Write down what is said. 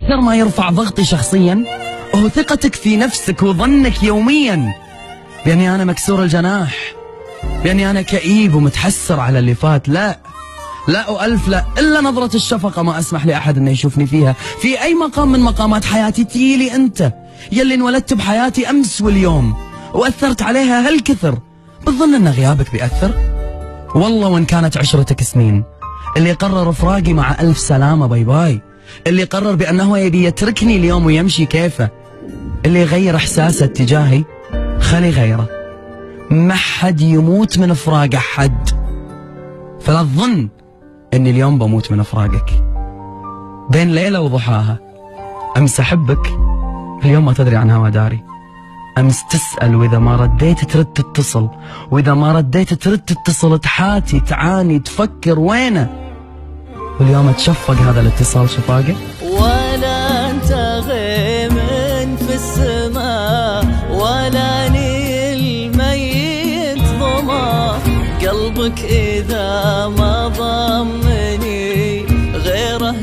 أكثر ما يرفع ضغطي شخصيا هو ثقتك في نفسك وظنك يوميا بأني أنا مكسور الجناح، بأني أنا كئيب ومتحسر على اللي فات. لا وألف لا، إلا نظرة الشفقة ما أسمح لأحد أنه يشوفني فيها في أي مقام من مقامات حياتي. تيلي أنت يلي انولدت بحياتي أمس واليوم وأثرت عليها هالكثر، بتظن أن غيابك بيأثر؟ والله وإن كانت عشرتك سنين. اللي قرر فراقي مع ألف سلامة باي باي، اللي قرر بأنه يبي يتركني اليوم ويمشي كيفه، اللي يغير إحساسه تجاهي خلي غيره. ما حد يموت من فراق أحد، فلا تظن أني اليوم بموت من فراقك. بين ليلة وضحاها أمس أحبك، اليوم ما تدري عنها وداري. أمس تسأل وإذا ما رديت ترد تتصل، وإذا ما رديت ترد تتصل تحاتي تعاني تفكر وينه، واليوم تشفق هذا الاتصال شفاقه. ولا أنت غيم في السماء ولا نيل ميت ضما، قلبك إذا ما ضمني غيره